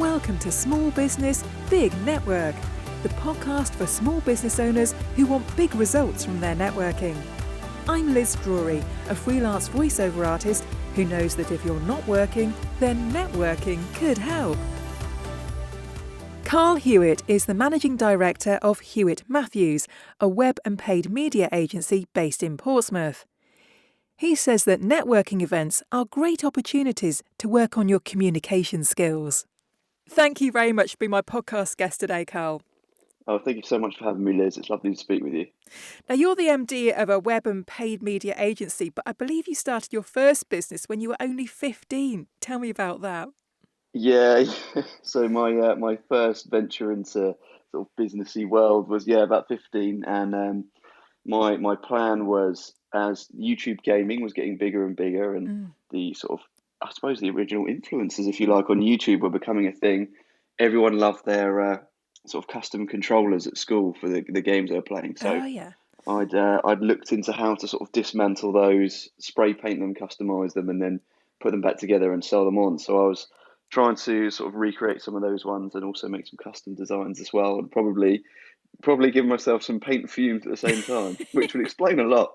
Welcome to Small Business, Big Network, the podcast for small business owners who want big results from their networking. I'm Liz Drury, a freelance voiceover artist who knows that if you're not working, then networking could help. Carl Hewitt is the managing director of Hewitt Matthews, a web and paid media agency based in Portsmouth. He says that networking events are great opportunities to work on your communication skills. Thank you very much for being my podcast guest today, Carl. Oh, thank you so much for having me, Liz. It's lovely to speak with you. Now, you're the MD of a web and paid media agency, but I believe you started your first business when you were only 15. Tell me about that. Yeah, so my first venture into sort of businessy world was about 15, and my plan was, as YouTube gaming was getting bigger and bigger, and the sort of, I suppose, the original influencers, if you like, on YouTube were becoming a thing. Everyone loved their sort of custom controllers at school for the games they were playing. So I'd looked into how to sort of dismantle those, spray paint them, customize them, and then put them back together and sell them on. So I was trying to sort of recreate some of those ones and also make some custom designs as well, and probably give myself some paint fumes at the same time, which would explain a lot.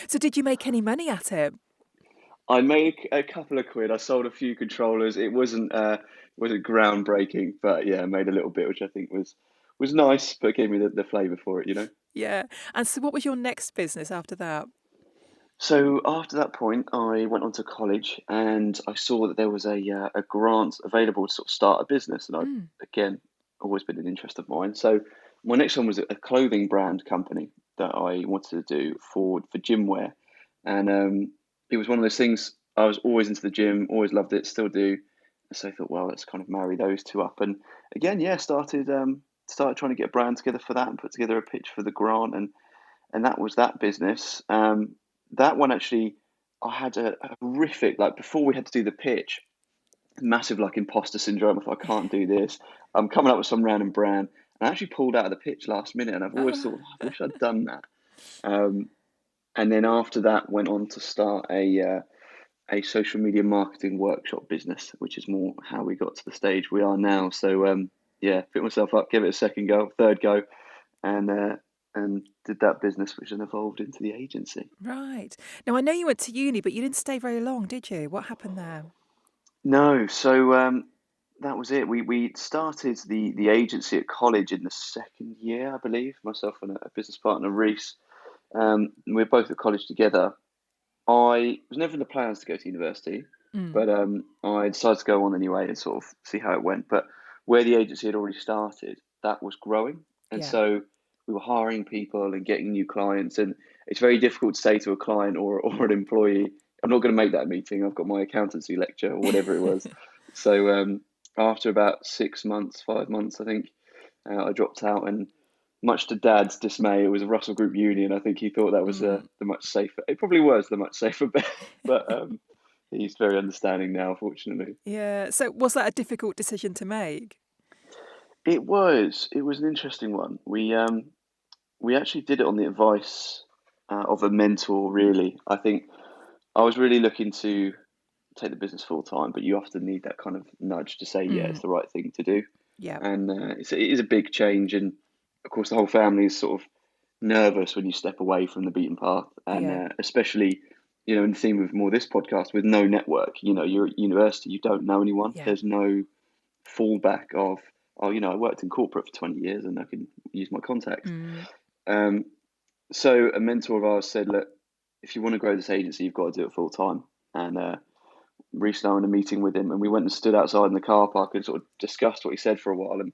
So did you make any money at it? I made a couple of quid. I sold a few controllers. It wasn't groundbreaking, but yeah, I made a little bit, which I think was nice, but gave me the flavour for it, you know? Yeah. And so what was your next business after that? So after that point, I went on to college, and I saw that there was a grant available to sort of start a business. And again, always been an interest of mine. So my next one was a clothing brand company that I wanted to do for gym wear. And it was one of those things, I was always into the gym, always loved it, still do. So I thought, well, let's kind of marry those two up. And again, started trying to get a brand together for that and put together a pitch for the grant. And that was that business. That one, actually, I had a horrific, like, before we had to do the pitch, massive like imposter syndrome. If I can't do this, I'm coming up with some random brand, and I actually pulled out of the pitch last minute, and I've always thought, I wish I'd done that. And then after that, went on to start a social media marketing workshop business, which is more how we got to the stage we are now. So pick myself up, give it a second go, third go, and did that business, which then evolved into the agency. Right. Now, I know you went to uni, but you didn't stay very long, did you? What happened there? No, so that was it. We started the agency at college in the second year, I believe, myself and a business partner, Reese. We were both at college together. I was never in the plans to go to university, but I decided to go on anyway and sort of see how it went. But where the agency had already started, that was growing. And so we were hiring people and getting new clients. And it's very difficult to say to a client or an employee, I'm not going to make that meeting. I've got my accountancy lecture or whatever it was. So after about 6 months, 5 months, I think, I dropped out. And much to Dad's dismay, it was a Russell Group uni, and I think he thought that was the much safer. It probably was the much safer bet, but he's very understanding now, fortunately. Yeah. So was that a difficult decision to make? It was an interesting one. We actually did it on the advice of a mentor, really. I think I was really looking to take the business full time, but you often need that kind of nudge to say, yeah, it's the right thing to do. Yeah. And it is a big change. And of course, the whole family is sort of nervous when you step away from the beaten path. And especially, in the theme of more this podcast, with no network, you're at university, you don't know anyone. Yeah. There's no fallback of, I worked in corporate for 20 years and I can use my contacts. So a mentor of ours said, look, if you want to grow this agency, you've got to do it full time. And Reece and I were in a meeting with him, and we went and stood outside in the car park and sort of discussed what he said for a while. And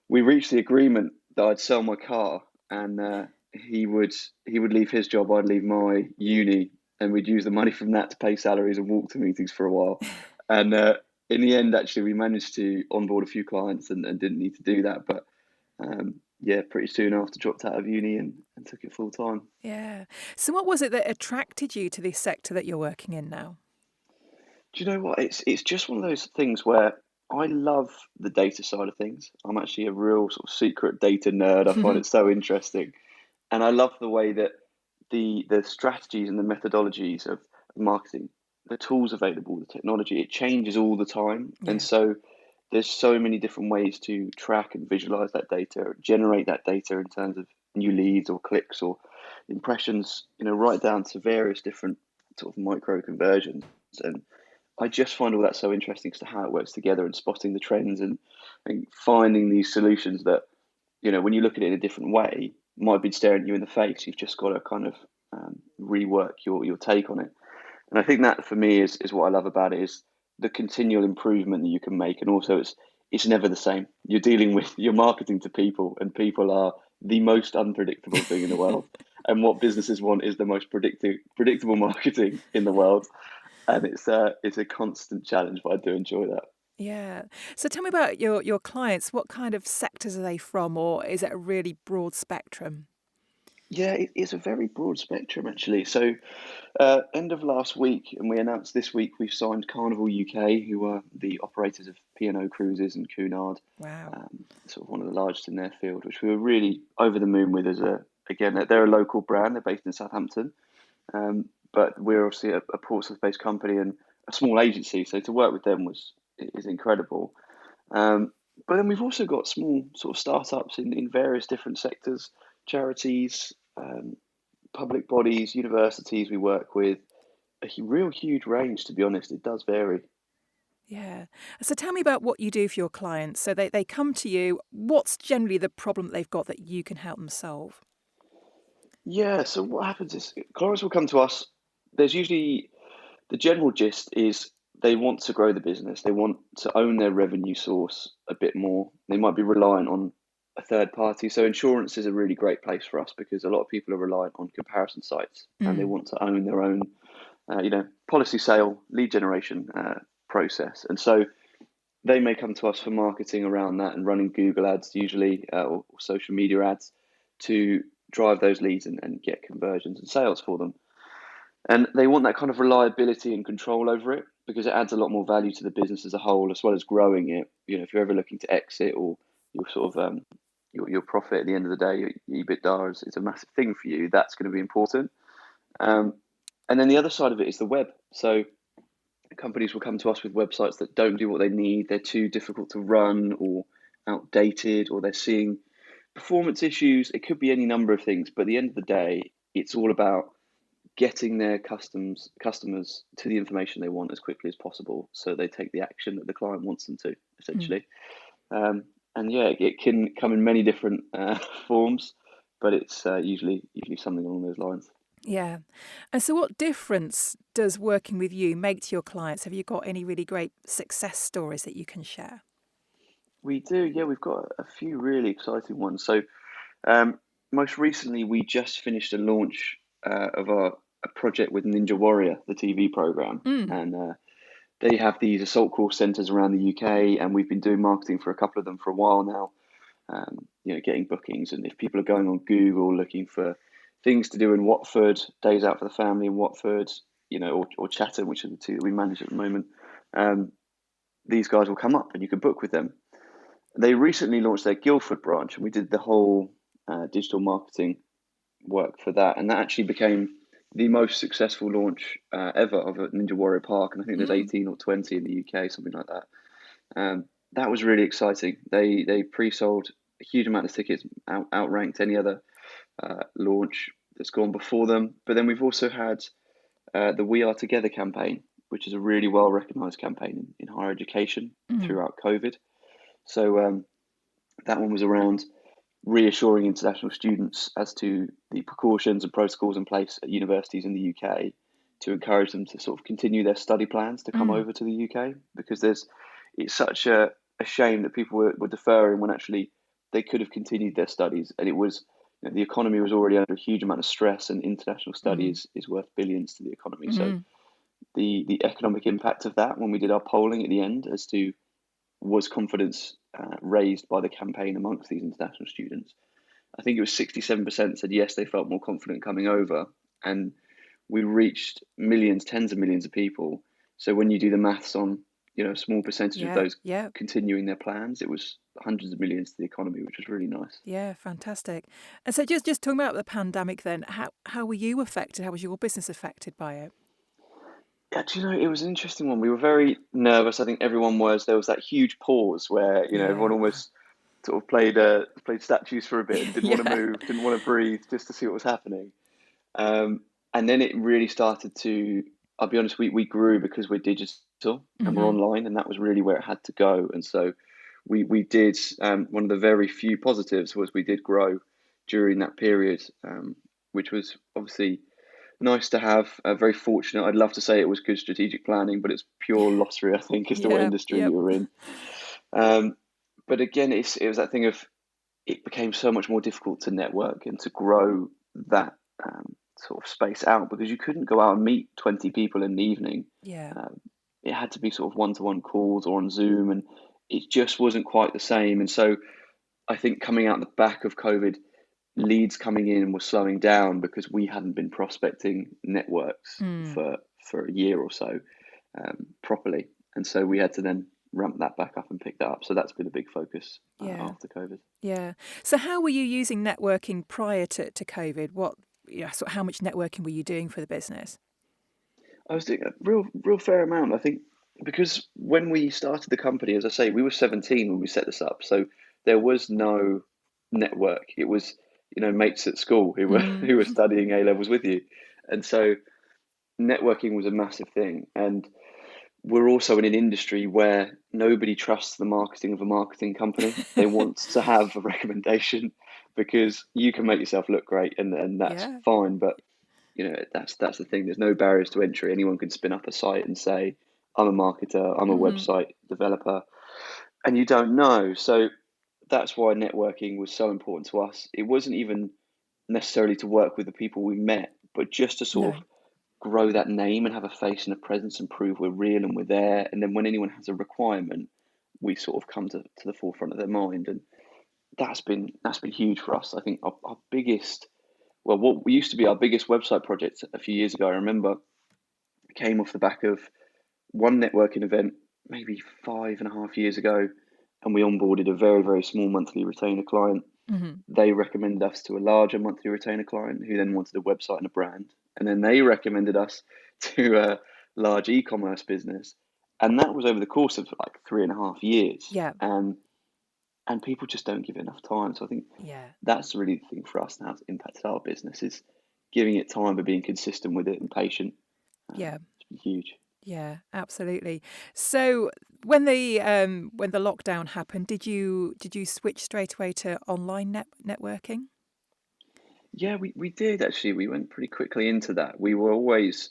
we reached the agreement that I'd sell my car, and he would leave his job, I'd leave my uni, and we'd use the money from that to pay salaries and walk to meetings for a while. And in the end, actually, we managed to onboard a few clients and didn't need to do that. But pretty soon after, dropped out of uni and took it full time. Yeah. So what was it that attracted you to this sector that you're working in now? Do you know what? It's just one of those things where I love the data side of things. I'm actually a real sort of secret data nerd. I find it so interesting. And I love the way that the strategies and the methodologies of marketing the tools available, the technology, it changes all the time. And Yeah. so there's so many different ways to track and visualize that data, generate that data in terms of new leads or clicks or impressions, right down to various different sort of micro conversions. And I just find all that so interesting as to how it works together and spotting the trends and finding these solutions that, when you look at it in a different way, might be staring you in the face. You've just got to kind of rework your take on it. And I think that for me is what I love about it is the continual improvement that you can make. And also it's never the same. You're marketing to people, and people are the most unpredictable thing in the world. And what businesses want is the most predictable marketing in the world. And it's a constant challenge, but I do enjoy that. Yeah. So tell me about your clients. What kind of sectors are they from, or is it a really broad spectrum? Yeah, it's a very broad spectrum actually. So, end of last week, and we announced this week we've signed Carnival UK, who are the operators of P&O Cruises and Cunard, Wow. sort of one of the largest in their field, which we were really over the moon with. Again, they're a local brand. They're based in Southampton, but we're obviously a Portsmouth-based company and a small agency, so to work with them is incredible. But then we've also got small sort of startups in various different sectors, charities, public bodies, universities we work with, real huge range, to be honest. It does vary. Yeah. So tell me about what you do for your clients. So they come to you. What's generally the problem that they've got that you can help them solve? Yeah, so what happens is clients will come to us. There's usually the general gist is they want to grow the business. They want to own their revenue source a bit more. They might be reliant on a third party. So insurance is a really great place for us because a lot of people are reliant on comparison sites and they Mm. want to own their own, policy sale, lead generation process. And so they may come to us for marketing around that and running Google ads usually or social media ads to drive those leads and get conversions and sales for them. And they want that kind of reliability and control over it because it adds a lot more value to the business as a whole, as well as growing it. If you're ever looking to exit or your sort of your profit at the end of the day, your EBITDA is a massive thing for you. That's going to be important. Um, and then the other side of it is the web. So companies will come to us with websites that don't do what they need. They're too difficult to run or outdated, or they're seeing performance issues. It could be any number of things, but at the end of the day, it's all about getting their customers to the information they want as quickly as possible, so they take the action that the client wants them to, Mm. essentially. And yeah, it can come in many different forms, but it's usually something along those lines. Yeah. And so what difference does working with you make to your clients? Have you got any really great success stories that you can share? We do, yeah. We've got a few really exciting ones. So um, most recently, we just finished a launch of a project with Ninja Warrior, the TV program, Mm. and they have these assault call centres around the UK, and we've been doing marketing for a couple of them for a while now. Getting bookings, and if people are going on Google looking for things to do in Watford, days out for the family in Watford, or Chatham, which are the two that we manage at the moment, um, these guys will come up and you can book with them. They recently launched their Guildford branch, and we did the whole digital marketing work for that, and that actually became the most successful launch ever of a Ninja Warrior Park, and I think there's Mm. 18 or 20 in the UK, something like that. That was really exciting. They pre-sold a huge amount of tickets, outranked any other launch that's gone before them. But then we've also had the We Are Together campaign, which is a really well recognised campaign in higher education Mm. throughout COVID. So that one was around reassuring international students as to the precautions and protocols in place at universities in the UK to encourage them to sort of continue their study plans to come Mm. over to the UK, because it's such a shame that people were deferring when actually they could have continued their studies, and it was, the economy was already under a huge amount of stress, and international study Mm. is worth billions to the economy. So Mm. the economic impact of that, when we did our polling at the end as to was confidence raised by the campaign amongst these international students, I think it was 67% said yes, they felt more confident coming over. And we reached millions, tens of millions of people. So when you do the maths on, a small percentage of Yeah. those Yeah. continuing their plans, it was hundreds of millions to the economy, which was really nice. Yeah. Fantastic. And so just talking about the pandemic then, how were you affected? How was your business affected by it? Actually, no, it was an interesting one. We were very nervous. I think everyone was. There was that huge pause where everyone Yeah. almost sort of played statues for a bit and didn't want to Yeah. move, didn't want to breathe, just to see what was happening. Um, and then it really started to. I'll be honest, we grew because we're digital and we're Hmm. online, and that was really where it had to go. And so we did. One of the very few positives was we did grow during that period, which was obviously nice to have. Very fortunate. I'd love to say it was good strategic planning, but it's pure lottery, I think, as to what Yep. industry Yep. you were in. Um, but again, it was that thing of it became so much more difficult to network and to grow that sort of space out because you couldn't go out and meet 20 people in the evening. Yeah. Um, it had to be sort of one-to-one calls or on Zoom, and it just wasn't quite the same. And so I think coming out the back of COVID, leads coming in were slowing down because we hadn't been prospecting networks Mm. for a year or so properly, and so we had to then ramp that back up and pick that up. So that's been a big focus Yeah. after COVID. Yeah. So how were you using networking prior to COVID? So how much networking were you doing for the business? I was doing a real fair amount. I think because when we started the company, as I say, we were 17 when we set this up, so there was no network. It was mates at school who were Mm. who were studying A levels with you, and so networking was a massive thing. And we're also in an industry where nobody trusts the marketing of a marketing company. They want to have a recommendation because you can make yourself look great, and that's Yeah. fine. But that's the thing. There's no barriers to entry. Anyone can spin up a site and say, "I'm a marketer. I'm a Hmm. website developer," and you don't know. So that's why networking was so important to us. It wasn't even necessarily to work with the people we met, but just to sort No. of grow that name and have a face and a presence and prove we're real and we're there. And then when anyone has a requirement, we sort of come to the forefront of their mind. And that's been huge for us. I think our biggest, well, what used to be our biggest website project a few years ago, I remember, came off the back of one networking event maybe 5.5 years ago, and we onboarded a very, very small monthly retainer client. Hmm. They recommended us to a larger monthly retainer client who then wanted a website and a brand. And then they recommended us to a large e-commerce business. And that was over the course of like 3.5 years. Yeah. And people just don't give it enough time. So I think Yeah. that's really the thing for us and how it's impacted our business is giving it time but being consistent with it and patient. Yeah. It's been huge. Yeah, absolutely. So when the lockdown happened, did you switch straight away to online networking? Yeah, we did actually. We went pretty quickly into that. We were always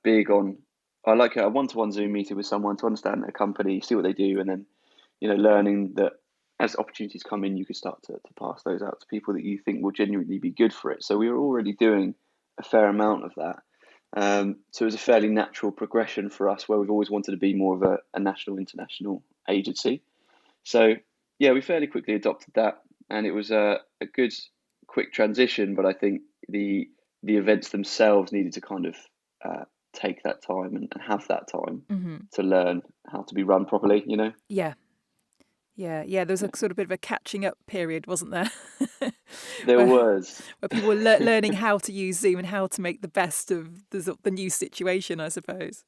big on. I like a one-to-one Zoom meeting with someone to understand their company, see what they do, and then learning that as opportunities come in, you could start to pass those out to people that you think will genuinely be good for it. So we were already doing a fair amount of that. So it was a fairly natural progression for us, where we've always wanted to be more of a national, international agency. So yeah, we fairly quickly adopted that, and it was a good, quick transition. But I think the events themselves needed to kind of uh, take that time and have that time Hmm. to learn how to be run properly. Yeah, yeah, yeah. There was a sort of bit of a catching up period, wasn't there? There where was. where people were learning how to use Zoom and how to make the best of the new situation, I suppose.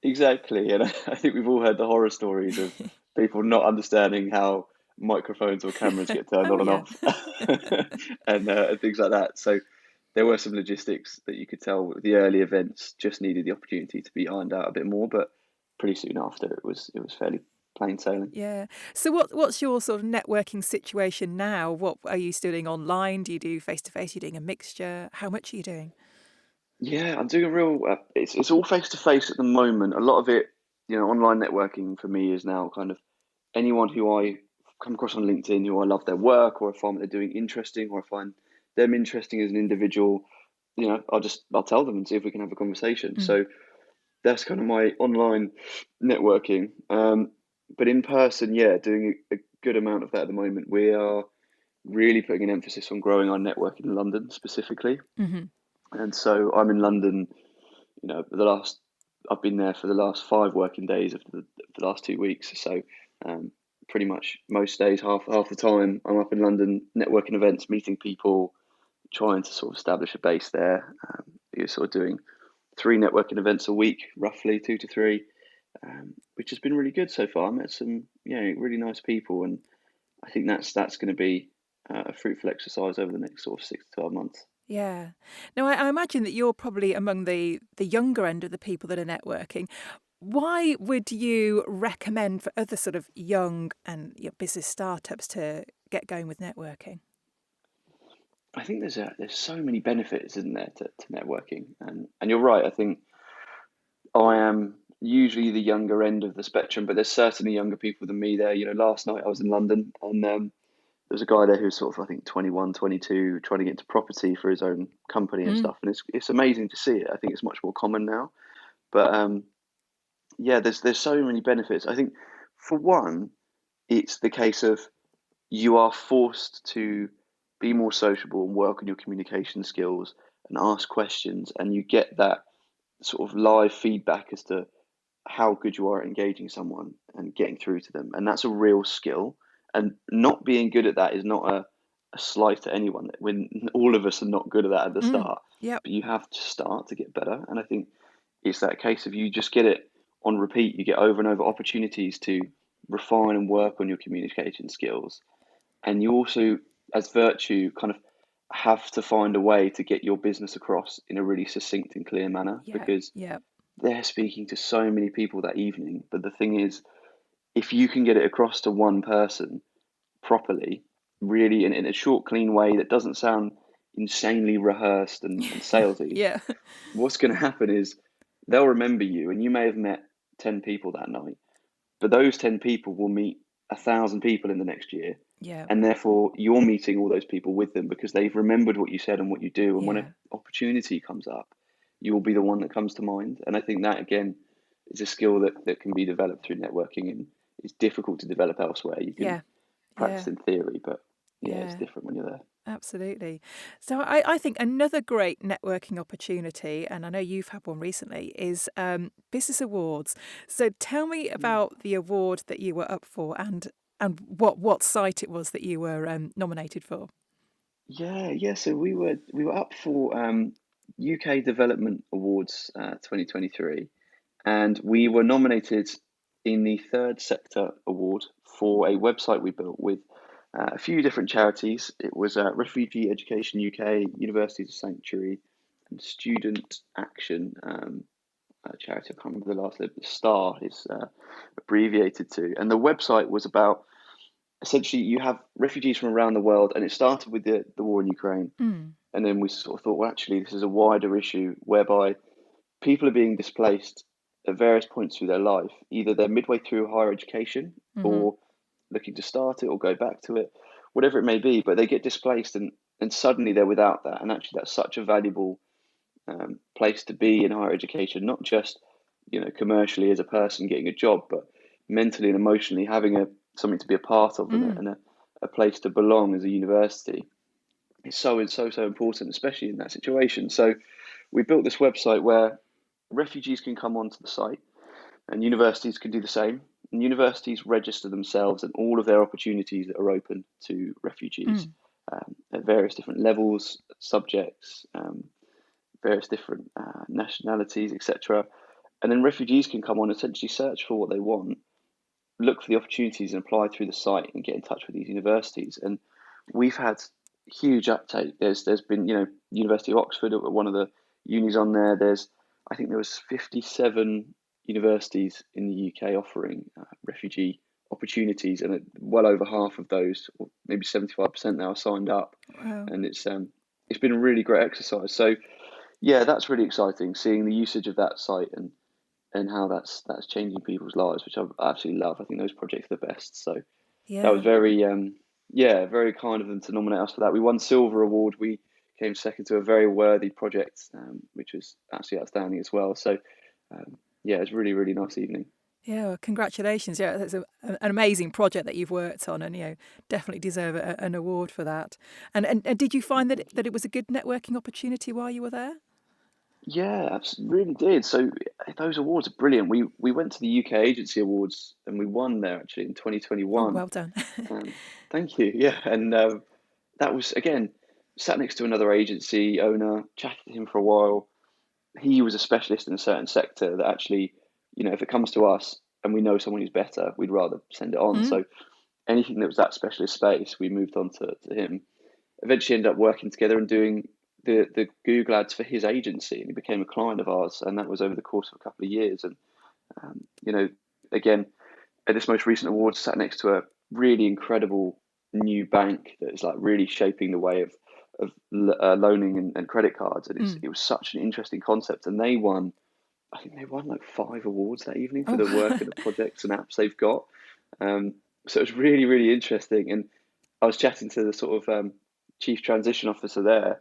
Exactly, and I think we've all heard the horror stories of people not understanding how microphones or cameras get turned Oh on and yeah. off, and things like that. So there were some logistics that you could tell the early events just needed the opportunity to be ironed out a bit more, but pretty soon after it was fairly plain sailing. Yeah. So what's your sort of networking situation now? What are you still doing online? Do you do face to face? Are you doing a mixture? How much are you doing? Yeah, I'm doing a real. It's all face to face at the moment. A lot of it, online networking for me is now kind of anyone who I come across on LinkedIn who I love their work, or I find what they're doing interesting, or I find them interesting as an individual. I'll tell them and see if we can have a conversation. Mm. So that's kind of my online networking. But in person, yeah, doing a good amount of that at the moment. We are really putting an emphasis on growing our network in London specifically. Hmm. And so I'm in London, the last I've been there for the last 5 working days of the last 2 weeks. So um, pretty much most days, half the time, I'm up in London, networking events, meeting people, trying to sort of establish a base there. You're sort of doing 3 networking events a week, roughly 2 to 3, which has been really good so far. I met some really nice people, and I think that's going to be a fruitful exercise over the next sort of 6 to 12 months. Yeah. Now, I imagine that you're probably among the younger end of the people that are networking. Why would you recommend for other sort of young and business startups to get going with networking? I think there's so many benefits, isn't there, to networking, and you're right. I think I am usually the younger end of the spectrum, but there's certainly younger people than me there. Last night I was in London, and there was a guy there who's sort of, I think, 21, 22, trying to get into property for his own company and Mm. stuff. And it's amazing to see it. I think it's much more common now. But yeah, there's so many benefits. I think for one, it's the case of you are forced to be more sociable and work on your communication skills and ask questions, and you get that sort of live feedback as to how good you are at engaging someone and getting through to them. And that's a real skill. And not being good at that is not a slight to anyone. When all of us are not good at that at the Mm. start, Yep. but you have to start to get better. And I think it's that case of you just get it on repeat. You get over and over opportunities to refine and work on your communication skills. And you also, as virtue, kind of have to find a way to get your business across in a really succinct and clear manner, Yeah. because Yep. they're speaking to so many people that evening. But the thing is, if you can get it across to one person properly, really in a short, clean way that doesn't sound insanely rehearsed and salesy, Yeah. what's going to happen is they'll remember you, and you may have met 10 people that night, but those 10 people will meet 1,000 people in the next year. Yeah. And therefore, you're meeting all those people with them because they've remembered what you said and what you do. And when Yeah. an opportunity comes up, you will be the one that comes to mind. And I think that, again, is a skill that can be developed through networking and is difficult to develop elsewhere. You can Yeah. practice Yeah. in theory, but yeah, it's Yeah. different when you're there. Absolutely. So I think another great networking opportunity, and I know you've had one recently, is business awards. So tell me Mm. about the award that you were up for and what site it was that you were nominated for. Yeah. So we were up for UK Development Awards 2023, and we were nominated in the third sector award for a website we built with a few different charities. It was Refugee Education UK, Universities of Sanctuary, and Student Action, a charity. I can't remember the last name. STAR is abbreviated to. And the website was about, essentially, you have refugees from around the world, and it started with the war in Ukraine. Mm. And then we sort of thought, well, actually, this is a wider issue whereby people are being displaced at various points through their life. Either they're midway through higher education Hmm. or looking to start it or go back to it, whatever it may be, but they get displaced, and suddenly they're without that. And actually, that's such a valuable place to be in higher education, not just commercially as a person getting a job, but mentally and emotionally having something to be a part of, and, a, Mm. and a, a place to belong as a university. It's so important, especially in that situation. So we built this website where refugees can come onto the site, and universities can do the same. And universities register themselves and all of their opportunities that are open to refugees Mm. at various different levels, subjects, various different nationalities, etc. And then refugees can come on, essentially search for what they want, look for the opportunities and apply through the site and get in touch with these universities. And we've had huge uptake. There's been University of Oxford, one of the unis on there. I think there was 57 universities in the UK offering refugee opportunities, and well over half of those, or maybe 75% now, are signed up. Wow. And it's been a really great exercise. So yeah, that's really exciting, seeing the usage of that site and how that's changing people's lives, which I absolutely love. I think those projects are the best. So that was Yeah. very kind of them to nominate us for that. We won silver award. We came second to a very worthy project, which was absolutely outstanding as well. So yeah, it was really, really nice evening. Yeah, well, congratulations. Yeah, that's an amazing project that you've worked on, and definitely deserve an award for that. And did you find that it was a good networking opportunity while you were there? Yeah, absolutely, really did. So those awards are brilliant. We went to the UK Agency Awards and we won there actually in Oh, 2021. well done. Thank you. Yeah, and that was, again, sat next to another agency owner, chatted to him for a while, he was a specialist in a certain sector that actually, if it comes to us and we know someone who's better, we'd rather send it on. So anything that was that specialist space, we moved on to him. Eventually ended up working together and doing the Google ads for his agency, and he became a client of ours, and that was over the course of a couple of years. And again, at this most recent awards, sat next to a really incredible new bank that is like really shaping the way of loaning and credit cards, and it was such an interesting concept. And I think they won like 5 awards that evening for the work and the projects and apps they've got. So it was really, really interesting. And I was chatting to the sort of chief transition officer there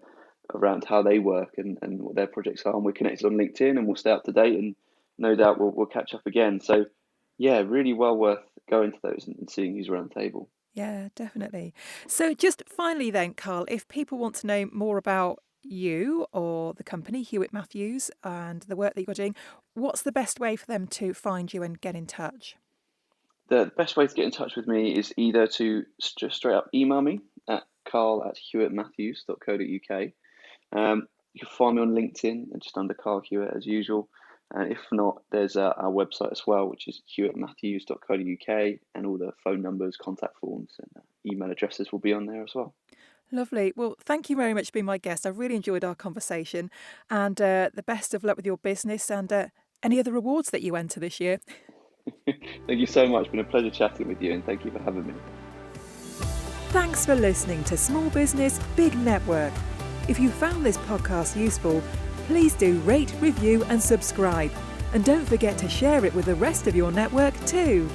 around how they work and what their projects are. And we're connected on LinkedIn, and we'll stay up to date, and no doubt we'll catch up again. So yeah, really well worth going to those and seeing who's around the table. Yeah, definitely. So just finally then, Carl, if people want to know more about you or the company, Hewitt Matthews, and the work that you're doing, what's the best way for them to find you and get in touch? The best way to get in touch with me is either to just straight up email me at carl@hewittmatthews.co.uk. You can find me on LinkedIn and just under Carl Hewitt as usual. And if not, there's our website as well, which is hewittmatthews.co.uk, and all the phone numbers, contact forms, and email addresses will be on there as well. Lovely. Well, thank you very much for being my guest. I really enjoyed our conversation, and the best of luck with your business and any other awards that you enter this year. Thank you so much. It's been a pleasure chatting with you, and thank you for having me. Thanks for listening to Small Business, Big Network. If you found this podcast useful, please do rate, review and subscribe. And don't forget to share it with the rest of your network too.